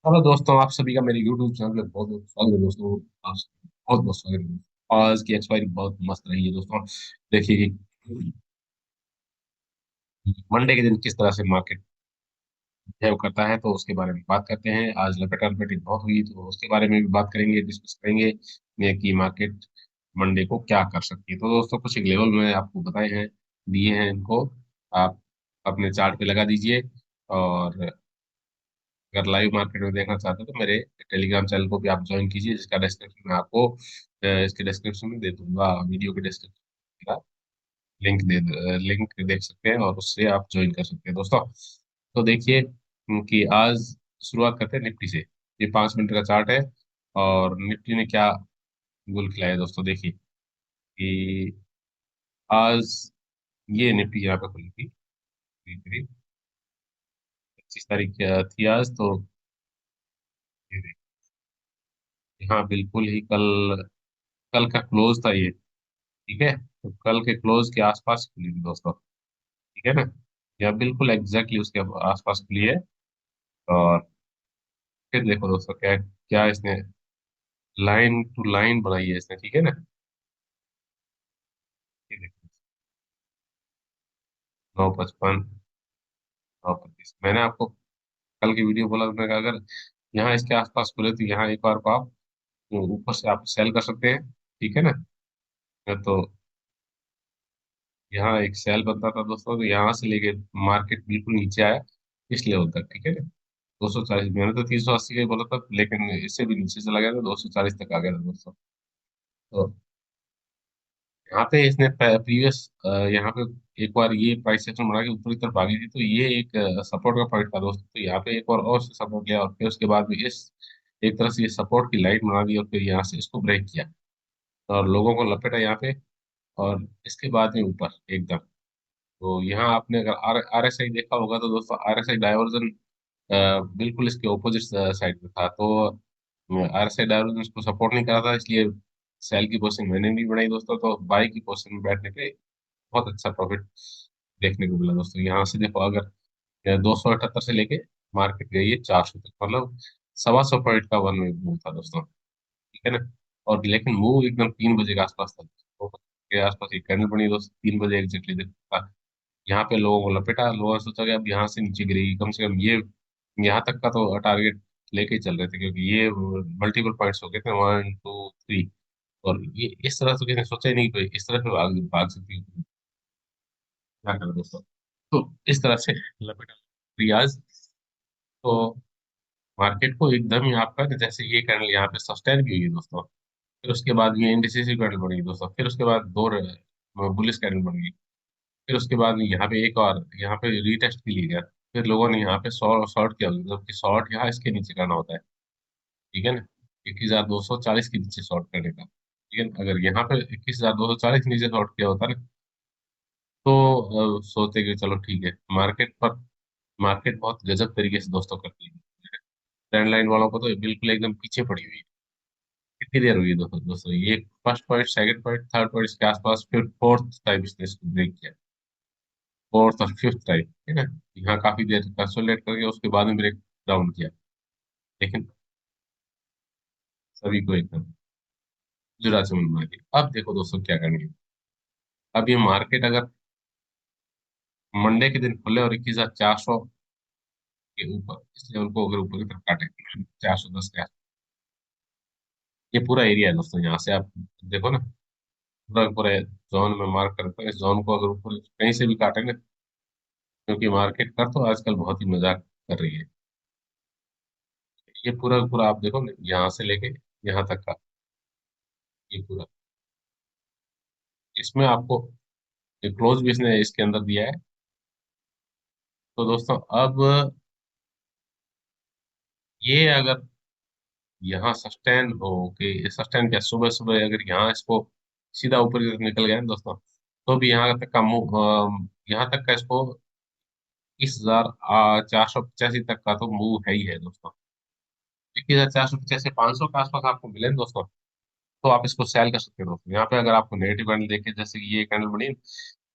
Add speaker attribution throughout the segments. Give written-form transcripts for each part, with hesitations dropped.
Speaker 1: Hello दोस्तों, आप सभी का मेरे YouTube चैनल पे बहुत बहुत स्वागत है दोस्तों। आप सभी का बहुत बहुत स्वागत है। आज की एक्सपायरी बहुत मस्त रही है दोस्तों। देखिए कि मंडे के दिन किस तरह से मार्केट बिहेव करता है, तो उसके बारे में बात करते हैं। आज लपेटा लपेटी बहुत हुई, तो उसके बारे में भी बात करेंगे, डिस्कस करेंगे कि मार्केट मंडे को क्या कर सकती है। तो दोस्तों, कुछ एक लेवल में आपको बताए हैं, दिए हैं इनको। आप अपने चार्ट पे लगा दीजिए। और अगर लाइव मार्केट में देखना चाहते हो तो मेरे टेलीग्राम चैनल को भी आप ज्वाइन कीजिए, जिसका डिस्क्रिप्शन में आपको इसके डिस्क्रिप्शन में दे दूंगा, वीडियो के डिस्क्रिप्शन का लिंक देख सकते हैं और उससे आप ज्वाइन कर सकते हैं दोस्तों। तो देखिए कि आज शुरुआत करते हैं निफ्टी से। ये 5 मिनट का चार्ट है। और निफ्टी ने क्या गुल खिलाया दोस्तों, देखिए कि आज ये निफ्टी यहाँ पे खुली थी करीब करीब 25 तारीख थी आज। तो ये देखिए, यहाँ बिल्कुल ही कल कल का क्लोज था ये। ठीक है, तो कल के क्लोज के आसपास खुली थी दोस्तों। ठीक है ना, या बिल्कुल एग्जैक्टली उसके आसपास खुली है। और फिर देखो दोस्तों, क्या क्या इसने लाइन टू लाइन बनाई है इसने। ठीक है ना, ये देखो 9:55, 9:25। मैंने आपको कल की वीडियो बोला था, मैंने कहा अगर यहाँ इसके आसपास खुले तो यहाँ एक बार को आप ऊपर से आप सेल कर सकते हैं। ठीक है ना, तो यहाँ एक सेल बनता था दोस्तों, तो यहाँ से लेके मार्केट बिल्कुल नीचे आया इस लेवल तक। ठीक है ना, 240। मैंने तो 380 का ही बोला था, लेकिन इससे भी नीचे चला गया था, 240 तक आ गया था दोस्तों। तो यहाँ पे इसने प्रीवियस यहाँ पे एक बार ये प्राइस सेक्शन बना के ऊपर की तरफ भागी थी, तो ये एक सपोर्ट का पॉइंट था दोस्तों। तो यहाँ पे एक और से सपोर्ट लिया, और फिर उसके बाद भी इस एक तरह से ये सपोर्ट की लाइन बना दी, और फिर यहाँ से इसको ब्रेक किया और लोगों को लपेटा यहाँ पे। और इसके बाद में ऊपर एकदम। तो यहाँ आपने अगर आर एस आई देखा होगा तो दोस्तों, आर एस आई डायवर्जन बिल्कुल इसके ऑपोजिट साइड में था। तो आर एस आई डायवर्जन इसको सपोर्ट नहीं करा था, इसलिए सेल की पोजीशन मैंने नहीं बनाई दोस्तों। तो बाई की पोजीशन में बैठने पे बहुत अच्छा प्रॉफिट देखने को मिला दोस्तों। यहाँ से देखो, अगर 278 से लेके मार्केट गई है 400 तक, मतलब 125 पॉइंट का वन वे मूव था दोस्तों। ठीक है ना, और लेकिन मूव एकदम 3 बजे के आसपास था। तो के आसपास एक कैंडल बनी दोस्तों, 3 बजे एग्जैक्टली देखा। यहाँ पे लोगों को लपेटा, लोगों ने सोचा कि अब यहाँ से नीचे गिरेगी, कम से कम ये यहाँ तक का तो टारगेट लेके ही चल रहे थे, क्योंकि ये मल्टीपल पॉइंट्स हो गए थे, 1 2 3। और ये इस तरह से किसी ने सोचा ही नहीं कि इस तरह से भाग भाग सकती है। क्या करें दोस्तों, तो इस तरह से लपेटा रियाज। तो मार्केट को एकदम ही आपका जैसे ये कैंडल यहाँ पे सस्टेन भी हुई है दोस्तों। फिर उसके बाद ये इंडिसेसिव कैंडल बन गई दोस्तों, फिर उसके बाद दो बुलिश कैंडल बन गई। फिर उसके बाद यहाँ पे एक और यहाँ पे रीटेस्ट के लिए गया। फिर लोगों ने यहाँ पे शॉर्ट किया, जबकि शॉर्ट यहाँ इसके नीचे करना होता है। ठीक है ना, 21,240 के नीचे शॉर्ट करने का। ठीक है ना, अगर यहाँ पे 21,240 के नीचे शॉर्ट किया होता ना, तो सोचते कि चलो ठीक है। मार्केट बहुत गजब तरीके से दोस्तों करती है। ट्रेंड लाइन वालों को तो बिल्कुल एकदम पीछे पड़ी हुई है। कितनी देर हुई है दोस्तों दोस्तों, ये first point, second point, third point के आसपास, फिर फोर्थ टाइम इसने इसको ब्रेक किया। फोर्थ और फिफ्थ टाइम, ठीक है। यहाँ काफी देर कंसोलिडेट करके उसके बाद में ब्रेक डाउन किया, लेकिन सभी को एकदम जुड़ा चमन बना दिया। अब देखो दोस्तों क्या करनी है। अब ये मार्केट अगर मंडे के दिन खुले और 21,400 के ऊपर इस लेवल को अगर ऊपर की तरफ काटे, 410 के आसपास, ये पूरा एरिया है दोस्तों। यहाँ से आप देखो ना, पूरा पूरे जोन में मार्क करता है। इस जोन को अगर ऊपर कहीं से भी काटे ना, क्योंकि मार्केट का तो आजकल बहुत ही मजाक कर रही है। ये पूरा पूरा आप देखो ना, यहाँ से लेके यहाँ तक का ये पूरा, इसमें आपको क्लोज भी इसने इसके अंदर दिया है। तो दोस्तों, अब ये अगर यहाँ सस्टेन हो कि सस्टेन क्या, सुबह सुबह अगर यहाँ इसको सीधा ऊपर की तरफ निकल गया ना दोस्तों, तो भी यहाँ तक का मूव, यहाँ तक का इसको 21,485 तक का तो मूव है ही है दोस्तों। 21,485, 500 के आसपास आपको मिले ना दोस्तों, तो आप इसको सेल कर सकते हो दोस्तों। यहाँ पे अगर आपको नेगेटिव कैंडल देखे, जैसे कि ये कैंडल बनी,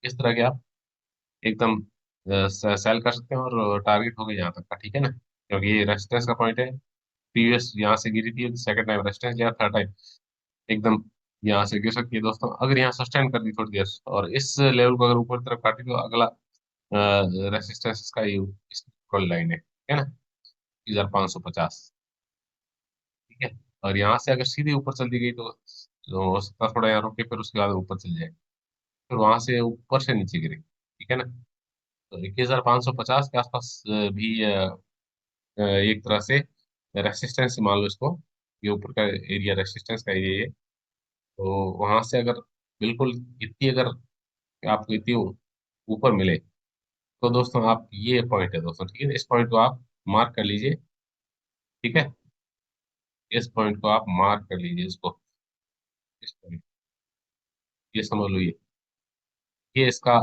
Speaker 1: इस तरह के आप एकदम सेल कर सकते हैं, और टारगेट हो गया यहाँ तक का। ठीक है ना, क्योंकि ये रेजिस्टेंस का पॉइंट है। प्रीवियस यहाँ से गिरी थी, सेकंड टाइम रेजिस्टेंस लिया, थर्ड टाइम एकदम यहाँ से गिर सकती है दोस्तों। अगर यहाँ सस्टेन कर दी थोड़ी देर और इस लेवल को अगर ऊपर की तरफ काटी, तो अगला रेसिस्टेंस का ये लाइन है ना, 3550। ठीक है। और यहाँ से अगर सीधे ऊपर चल दी गई तो हो सकता है थोड़ा यहाँ रुके, फिर उसके बाद ऊपर चल जाए, फिर वहां से ऊपर से नीचे गिरे। ठीक है ना। तो 21,550 के आसपास भी एक तरह से रेसिस्टेंस मान लो इसको, ये ऊपर का एरिया रेसिस्टेंस का एरिया है। तो वहां से अगर बिल्कुल इतनी अगर आपको इतनी ऊपर मिले, तो दोस्तों आप, ये पॉइंट है दोस्तों, ठीक है, इस पॉइंट को आप मार्क कर लीजिए। ठीक है, इस पॉइंट को आप मार्क कर लीजिए, इसको, इस पॉइंट, ये समझ लो, ये इसका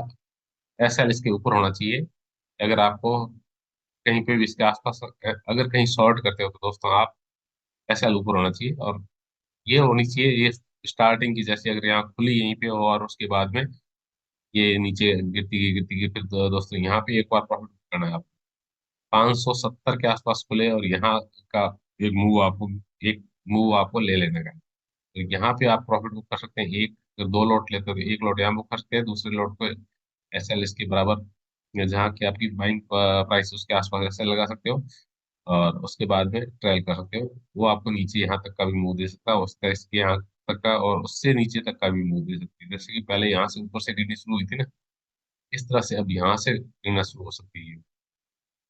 Speaker 1: एस एल इसके ऊपर होना चाहिए। अगर आपको कहीं पे भी इसके आसपास अगर कहीं शॉर्ट करते हो, तो दोस्तों आप एस एल ऊपर होना चाहिए, और ये होनी चाहिए, ये स्टार्टिंग की जैसे अगर यहाँ खुली यहीं पे हो और उसके बाद में ये नीचे गिरती गई, फिर दोस्तों यहाँ पे एक बार प्रॉफिट करना है आपको। 570 के आसपास खुले और यहाँ का एक मूव आपको ले लेने का है। तो यहाँ पे आप प्रॉफिट बुक कर सकते हैं, एक अगर दो लॉट लेते हो तो एक लॉट यहाँ बुक कर सकते हैं, दूसरे लॉट को एस एल इसके बराबर, या जहाँ की आपकी बाइंग प्राइस उसके आसपास एस एल लगा सकते हो, और उसके बाद में ट्रायल कर सकते हो। वो आपको नीचे यहाँ तक का भी मूव दे सकता है, उसका इसके यहाँ तक का, और उससे नीचे तक का भी मूव दे सकती है। जैसे कि पहले यहाँ से ऊपर से गिरनी शुरू हुई थी ना, इस तरह से अब यहाँ से गिरना शुरू हो सकती है,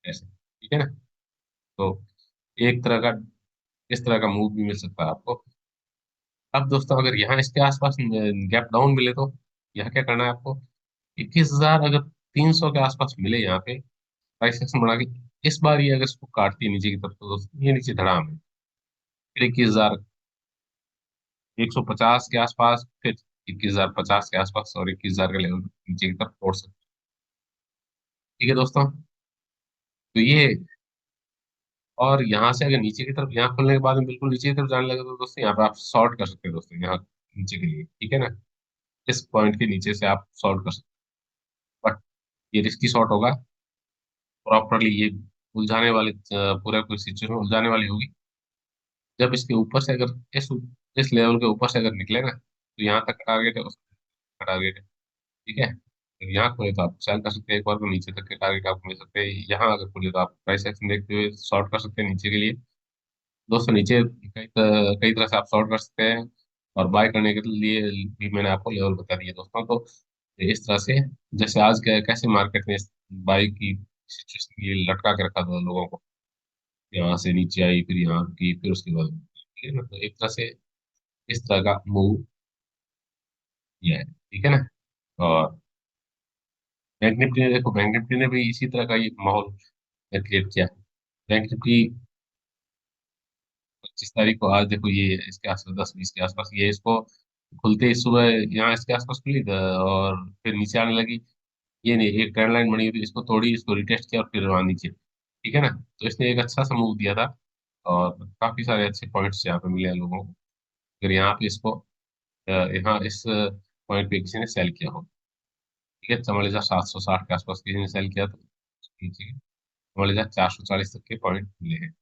Speaker 1: ऐसे। ठीक है ना। तो एक तरह का, इस तरह का मूव भी मिल सकता है आपको। अब दोस्तों अगर यहाँ इसके आसपास गैप डाउन मिले, तो यहाँ क्या करना है आपको, 21,000 अगर 300 के आसपास मिले यहाँ पे, प्राइस एक्शन बना के, इस बार ये अगर इसको काटती है नीचे की तरफ, तो दोस्तों ये नीचे धड़ाम है, फिर 21,150 के आसपास, फिर 21,050 के आसपास, और 21,000 के लेवल नीचे की तरफ पहुंच सकते हैं। ठीक है दोस्तों। तो ये, और यहाँ से अगर नीचे की तरफ, यहाँ खुलने के बाद में बिल्कुल नीचे की तरफ जाने लगे, तो दोस्तों यहाँ पे आप शॉर्ट कर सकते हैं दोस्तों, यहाँ नीचे के लिए। ठीक है ना, इस पॉइंट के नीचे से आप शॉर्ट कर सकते हैं, बट ये रिस्की शॉर्ट होगा। प्रॉपरली ये उलझाने वाली पूरा कोई सिचुएशन उलझाने वाली होगी। जब इसके ऊपर से अगर इस लेवल के ऊपर से अगर निकले ना, तो यहाँ तक टारगेट है, उसका टारगेट है। ठीक है। तो यहाँ खुले तो आप सेल कर सकते हैं, एक बार को नीचे तक के टारगेट आपको मिल सकते हैं। यहाँ अगर खुले तो आप प्राइस एक्शन देखते हुए शॉर्ट कर सकते हैं नीचे के लिए। दोस्तों नीचे कई तरह से आप शॉर्ट कर सकते हैं, और बाय करने के लिए भी मैंने आपको लेवल बता दिया दोस्तों। तो इस तरह से, जैसे आज कैसे मार्केट ने बाई की सिचुएशन ये लटका के रखा था लोगों को, यहाँ से नीचे आई, फिर यहाँ की, फिर उसके बाद, ठीक है ना, तो एक तरह से इस तरह का मूव किया है। ठीक है ना। और बैंक निफ्टी ने, देखो बैंक निफ्टी ने भी इसी तरह का ये माहौल क्रिएट किया। बैंक निफ्टी 25 तारीख को, आज देखो ये इसके आसपास 10-20 के आसपास, ये इसको खुलते ही सुबह यहाँ इसके आसपास खुली और फिर नीचे आने लगी। ये नहीं, एक ट्रेंड लाइन बनी हुई थी, इसको तोड़ी, इसको रिटेस्ट किया और फिर वहां नीचे। ठीक है ना। तो इसने एक अच्छा सा मूव दिया था, और काफी सारे अच्छे पॉइंट्स यहाँ पे मिले हैं लोगों को। अगर यहाँ पे इसको यहाँ इस पॉइंट पे किसी ने सेल किया हो, ठीक है, 44,760 के आसपास किसी ने सेल किया, तो नीचे 44,440 तक के पॉइंट मिले हैं।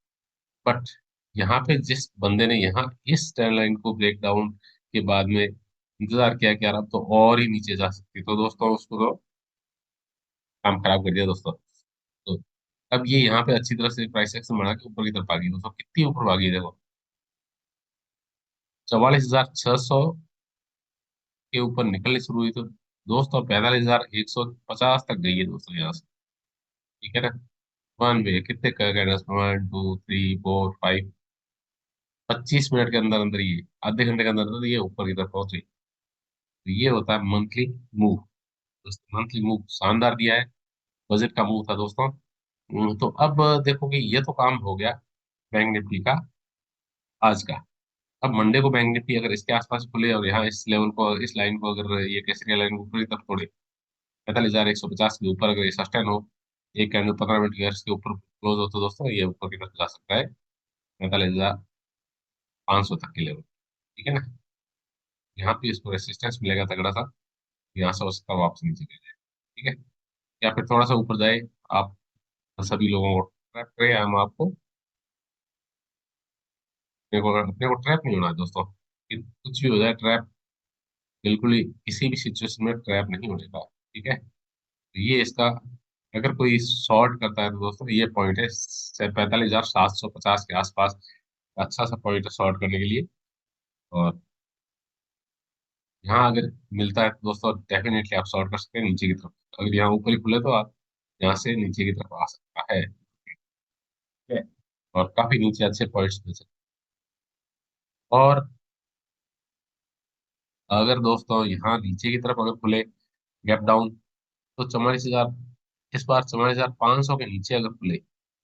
Speaker 1: बट यहाँ पे जिस बंदे ने यहाँ इस ट्रेंड लाइन को ब्रेक डाउन के बाद में इंतजार किया कि यार अब तो और ही नीचे जा सकती, तो दोस्तों उसको तो काम खराब कर दिया दोस्तों। तो अब ये यहाँ पे अच्छी तरह से प्राइस एक्शन बना के ऊपर की तरफ आ गई दोस्तों, कितनी ऊपर भागी है देखो, 44,600 के ऊपर निकलनी शुरू हुई, तो दोस्तों 45,150 तक गई है दोस्तों यहाँ से। ठीक है ना। वन वे कितने कैंडल्स, 1 2 3 4 5, 25 मिनट के अंदर अंदर, ये आधे घंटे के अंदर अंदर ये ऊपर की तरफ पहुंच गई। तो ये होता है मंथली मूव। दोस्तों मंथली मूव शानदार दिया है, बजट का मूव था दोस्तों। तो अब देखो कि ये तो काम हो गया बैंक निफ्टी का आज का। अब मंडे को बैंक निफ्टी अगर इसके आसपास खुले और यहाँ इस लेवल को, इस लाइन को, अगर ये केसरिया लाइन को ऊपर की तरफ तोड़े, 45,150 के ऊपर अगर ये सस्टेन हो, एक कैंडल 15 मिनट के इसके ऊपर क्लोज हो, तो दोस्तों ये ऊपर की तरफ जा सकता है 45,500 तक के लेवल। ठीक है ना। यहाँ पे इसको रेसिस्टेंस मिलेगा तगड़ा सा, यहाँ से हो सकता है वापस नीचे गिर जाए। ठीक है, या फिर थोड़ा सा ऊपर जाए। आप सभी लोगों को ट्रैक करें, हम आपको अपने को ट्रैप नहीं होना है दोस्तों, कि कुछ भी हो जाए ट्रैप, बिल्कुल ही किसी भी सिचुएशन में ट्रैप नहीं होने का। ठीक है, तो ये इसका, अगर कोई शॉर्ट करता है तो दोस्तों ये पॉइंट है 45,750 के आसपास, अच्छा सा पॉइंट है शॉर्ट करने के लिए। और यहाँ अगर मिलता है तो दोस्तों डेफिनेटली आप शॉर्ट कर सकते हैं नीचे की तरफ। अगर यहाँ ऊपर ही खुले तो आप यहाँ से नीचे की तरफ आ सकता है। ठीक है, और काफी नीचे अच्छे पॉइंट्स मिल सकते हैं। और अगर दोस्तों यहाँ नीचे की तरफ अगर खुले गैप डाउन, तो 44,000, इस बार 44,500 के नीचे अगर खुले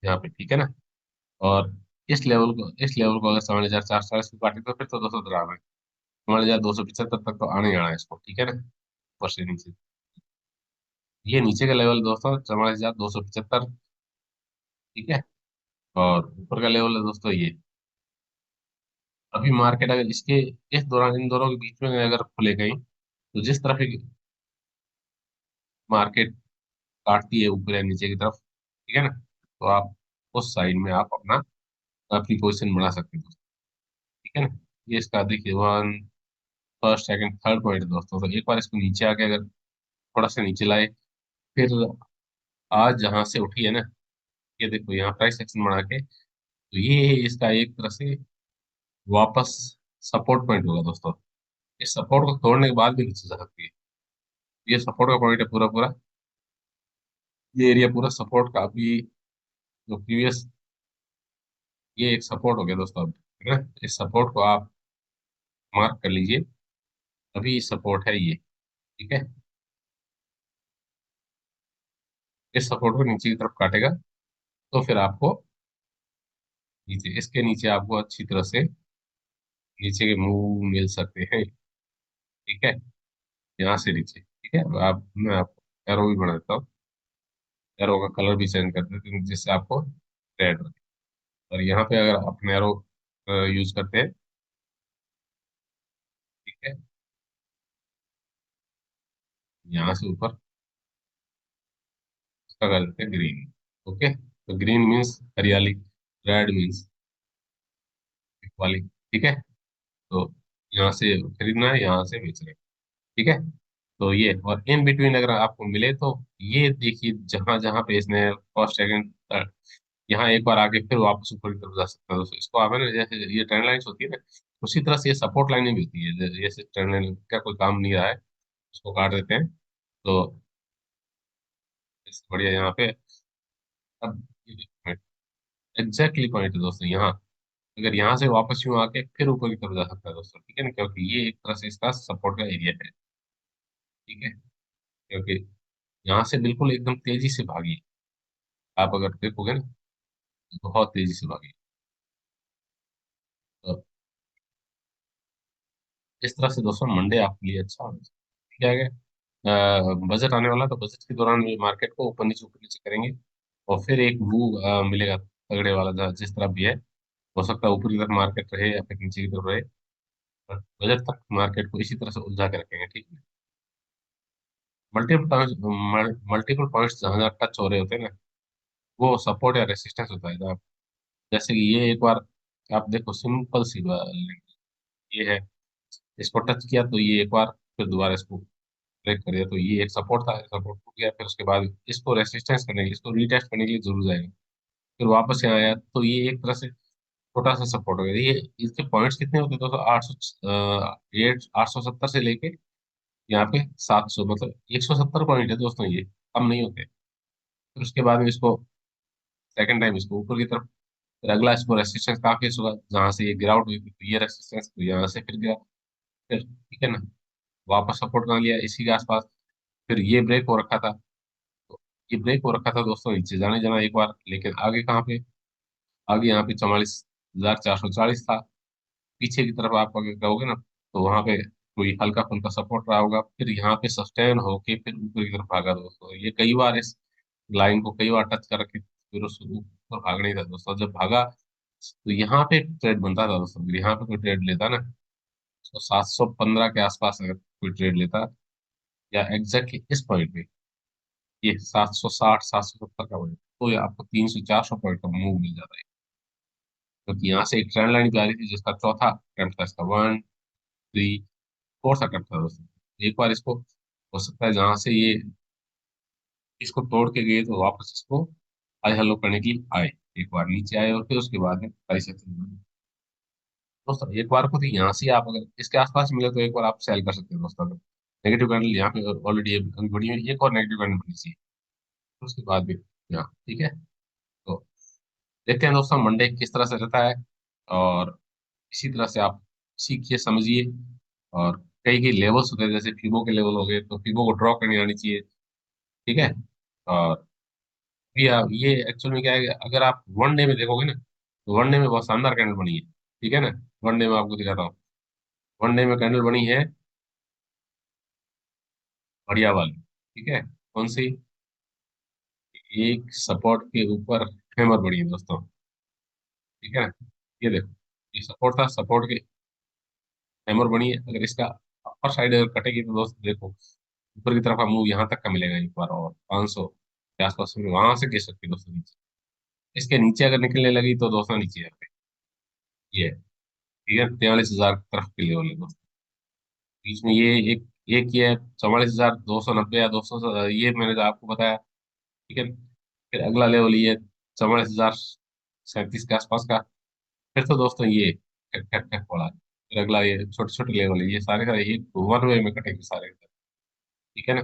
Speaker 1: यहाँ पे, ठीक है ना, और इस लेवल को अगर 44,440 को काटे तो फिर तो दोस्तों ड्रामा है। 44,275 तक तो आने ही आना है इसको, ठीक है ना, ऊपर से नीचे। ये नीचे का लेवल दोस्तों 44,275, ठीक है। और ऊपर का लेवल है दोस्तों ये। अभी मार्केट अगर इसके इस दौरान इन दोनों के बीच में अगर खुले गई, तो जिस तरफ मार्केट काटती है ऊपर या नीचे की तरफ, ठीक है ना, तो आप उस साइड में आप अपना अपनी पोजीशन बना सकते हैं दोस्तों। ठीक है ना, ये इसका देखिए one, first second third point दोस्तों। तो एक बार इसको नीचे आके अगर थोड़ा सा नीचे लाए, फिर आज जहां से उठी है ना, ये देखो यहाँ प्राइस एक्शन बना के, तो ये इसका एक तरह से वापस सपोर्ट पॉइंट होगा दोस्तों। इस सपोर्ट को तोड़ने के बाद भी नीचे जा सकती है। ये सपोर्ट का पॉइंट है पूरा पूरा, ये एरिया पूरा सपोर्ट का। अभी जो प्रीवियस, ये एक सपोर्ट हो गया दोस्तों अब, है ना, इस सपोर्ट को आप मार्क कर लीजिए। अभी सपोर्ट है ये, ठीक है। इस सपोर्ट को नीचे की तरफ काटेगा, तो फिर आपको नीचे, इसके नीचे आपको अच्छी तरह से नीचे के मूव मिल सकते हैं। ठीक है, यहाँ से नीचे, ठीक है। आप, मैं आपको एरो भी बना देता हूँ, एरो का कलर भी चेंज कर देते हैं जिससे आपको रेड। और यहाँ पे अगर आप एरो यूज करते हैं, ठीक है, यहाँ से ऊपर इसका कर देते हैं ग्रीन। ओके, तो ग्रीन मीन्स हरियाली, रेड मीन्स वाली, ठीक है। तो यहाँ से खरीदना है, यहाँ से बेचना है, ठीक है। तो ये, और इन बिटवीन अगर आपको मिले तो ये देखिए, जहां जहां पे इसने फर्स्ट सेकंड थर्ड, यहाँ एक बार आके फिर वापस ऊपर की तरफ जा सकता है दोस्तों। इसको आप है ना, जैसे ये ट्रेंड लाइन्स होती है ना, उसी तरह से ये सपोर्ट लाइनें भी होती है। जैसे ट्रेंड लाइन का कोई काम नहीं रहा है, उसको काट देते हैं। तो इससे बढ़िया यहाँ पे, अब एग्जैक्टली पॉइंट है दोस्तों यहाँ। अगर यहाँ से वापस यूं आके फिर ऊपर की तरफ जा सकता है दोस्तों, ठीक है ना, क्योंकि ये एक तरह से इसका सपोर्ट का एरिया है। ठीक है, क्योंकि यहाँ से बिल्कुल एकदम तेजी से भागी, आप अगर देखोगे ना, बहुत तेजी से भागी। तो इस तरह से दोस्तों मंडे आपके लिए अच्छा होगा। ठीक है, बजट आने वाला, तो बजट के दौरान भी मार्केट को ऊपर नीचे करेंगे, और फिर एक मूव मिलेगा तगड़े वाला, जिस तरह भी है। हो सकता है ऊपर की तरफ मार्केट रहे या फिर नीचे की तरफ रहे, पर बजट तक मार्केट को इसी तरह से उलझा के रखेंगे। ठीक है, मल्टीपल पॉइंट्स जहां जहां टच हो रहे होते हैं ना, वो सपोर्ट या रेसिस्टेंस होता है जहाँ, जैसे कि ये एक बार आप देखो, सिंपल सी बात ये है, इसको टच किया तो ये एक बार, फिर दोबारा इसको ब्रेक कर दिया, तो ये एक सपोर्ट था, सपोर्ट टूट गया, फिर उसके बाद इसको रेसिस्टेंस करने के लिए, इसको रीटेस्ट करने के लिए जरूर जाएगा, फिर वापस यहाँ आया, तो ये एक तरह से छोटा सा सपोर्ट हो गया। ये इसके पॉइंट्स कितने होते हैं दोस्तों, 870 से लेके यहाँ पे 700, मतलब 170 पॉइंट है दोस्तों, ये कम नहीं होते। फिर उसके बाद में इसको सेकंड टाइम इसको ऊपर की तरफ, फिर अगला इसको रेसिस्टेंस कहाँ फेस होगा, जहाँ से ये गिरावट हुई थी, तो ये रेसिस्टेंस, तो यहाँ से फिर गया, फिर ठीक है ना, वापस सपोर्ट कहाँ लिया, इसी के आसपास। फिर ये ब्रेक हो रखा था, तो ये ब्रेक हो रखा था दोस्तों, नीचे जाने जाना एक बार, लेकिन आगे कहाँ पे, आगे यहाँ पे 44,440 था। पीछे की तरफ आप अगर कहोगे ना, तो वहां पे कोई हल्का फुल्का सपोर्ट रहा होगा, फिर यहाँ पे सस्टेन होके फिर ऊपर की तरफ भागा दोस्तों। ये कई बार इस लाइन को कई बार टच कर रखे, फिर उस ऊपर भागना ही था दोस्तों। जब भागा तो यहाँ पे ट्रेड बनता था दोस्तों, अगर यहाँ पे कोई ट्रेड लेता ना, तो 715 के आसपास अगर कोई ट्रेड लेता, या एग्जैक्टली इस पॉइंट पे, ये 760 770 का पॉइंट, तो ये आपको 300 400 पॉइंट का मूव मिल जाता है। क्योंकि यहाँ से एक ट्रेंड लाइन जा रही थी जिसका चौथा अटेम्प्ट था इसका, 1 3 फोर्थ अटेम्प्ट था दोस्तों। एक बार इसको हो सकता है जहां से ये इसको तोड़ के गए तो वापस इसको हाई हेलो करने के लिए आए, एक बार नीचे आए और फिर उसके बाद में प्राइस एक्शन बने। दोस्तों एक बार को तो यहाँ से आप अगर इसके आसपास मिले तो एक बार आप सेल कर सकते हैं दोस्तों। अगर नेगेटिव कैंडल यहाँ पे ऑलरेडी बड़ी है, एक और नेगेटिव कैंडल बनी चाहिए, फिर उसके बाद भी यहाँ, ठीक है। तो देखते हैं दोस्तों मंडे किस तरह से रहता है, और इसी तरह से आप सीखिए समझिए। और कई कई लेवल्स होते हैं, जैसे फीबो के लेवल हो गए, तो फीबो को ड्रॉ करनी आनी चाहिए, ठीक है। और ये एक्चुअल में क्या है कि अगर आप वन डे में देखोगे ना, तो वन डे में बहुत शानदार कैंडल बनी है, ठीक है ना। वन डे में आपको दिखाता हूँ, वन डे में कैंडल बनी है बढ़िया वाली, ठीक है। कौन सी? एक सपोर्ट के ऊपर हैमर बनी है दोस्तों, ठीक है ना। ये देखो, ये सपोर्ट था, सपोर्ट के हैमर बनी है। अगर इसका अपर साइड अगर कटेगी तो दोस्तों देखो, ऊपर की तरफ का मूव यहाँ तक का मिलेगा एक बार, और 500 के आसपास में वहां से गिर सकती है दोस्तों नीचे। इसके नीचे अगर निकलने लगी तो दोस्तों नीचे है, ये है, ठीक है। 43,000 तरफ के लेवल है दोस्तों। बीच में ये एक एक ये 44,290 या 200, ये मैंने जो आपको बताया, ठीक है। फिर अगला लेवल ये 44,037 के आसपास का। फिर तो दोस्तों ये ठक ठक ठक पड़ा है। फिर अगला ये छोटे छोटे लेवल है, ये सारे सारे ये वन वे में कटेंगे सारे, ठीक है ना।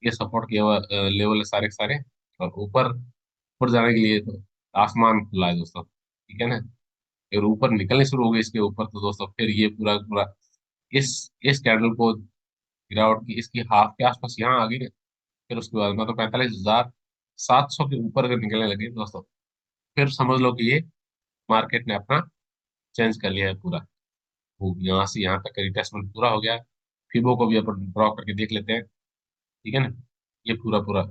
Speaker 1: ये सपोर्ट के लेवल है सारे के सारे। और ऊपर ऊपर जाने के लिए तो आसमान खुला है दोस्तों, ठीक है ना। अगर ऊपर निकलने शुरू हो गए इसके ऊपर तो दोस्तों फिर ये पूरा पूरा इस इस कैंडल को गिरावट की इसकी हाफ के आसपास यहाँ आ गई ना, फिर उसके बाद मतलब 45,700 के ऊपर अगर निकलने लगे दोस्तों, फिर समझ लो कि ये मार्केट ने अपना चेंज कर लिया है पूरा। वो यहाँ से यहाँ तक का रिटेस्टमेंट पूरा हो गया है। फिबो को भी अपन ड्रॉ करके देख लेते हैं, ठीक है ना। ये पूरा पूरा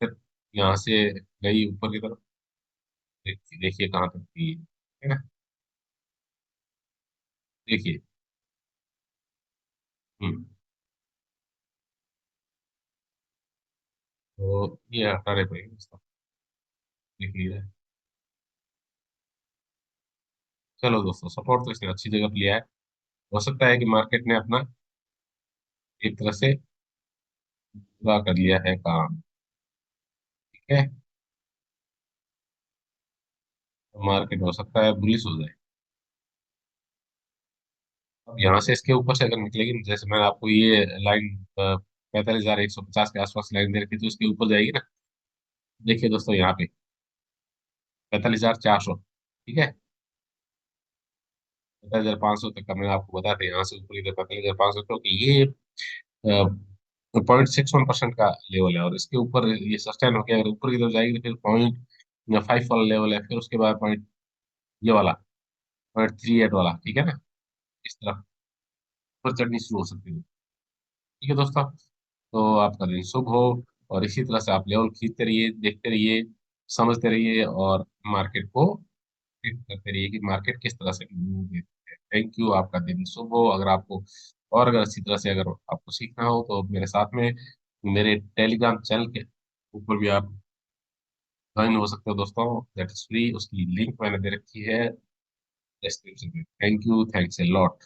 Speaker 1: फिर यहाँ से गई ऊपर की तरफ, देखिए कहाँ तक गई है ना। देखिए, तो ये हटाने पड़ेंगे दोस्तों, देख लीजिए। चलो दोस्तों, सपोर्ट तो इसने अच्छी जगह पे लिया है। हो सकता है कि मार्केट ने अपना एक तरह से पूरा कर लिया है काम, ठीक है। तो मार्केट हो सकता है बुलिश हो जाए। अब यहाँ से इसके ऊपर से अगर निकलेगी, जैसे मैंने आपको ये लाइन 45,150 के आसपास लाइन दे रखी, तो इसके ऊपर जाएगी ना। देखिए दोस्तों यहाँ पे 45,400, ठीक है। 45,500 तक का मैंने आपको बताया था, यहाँ से ऊपर इधर 45,500, क्योंकि ये 0.61% का लेवल है, और इसके ऊपर ये सस्टेन होकर अगर ऊपर की तरफ जाएगी तो फिर 0.5 वाला लेवल है, फिर उसके बाद पॉइंट ये वाला 0.38 वाला, ठीक है ना। इस तरफ ऊपर चढ़नी शुरू हो सकती है, ठीक है दोस्तों। तो आपका दिन शुभ हो, और इसी तरह से आप लेवल खींचते रहिए, देखते रहिए, समझते रहिए, और मार्केट को ट्रेड करते रहिए कि मार्केट किस तरह से मूव देती है। थैंक यू, आपका दिन शुभ हो। अगर आपको और अगर अच्छी तरह से अगर आपको सीखना हो तो मेरे साथ में मेरे टेलीग्राम चैनल के ऊपर भी आप ज्वाइन हो सकते हो दोस्तों, दैट इज फ्री। उसकी लिंक मैंने दे रखी है डिस्क्रिप्शन में। Thank you, thanks a lot.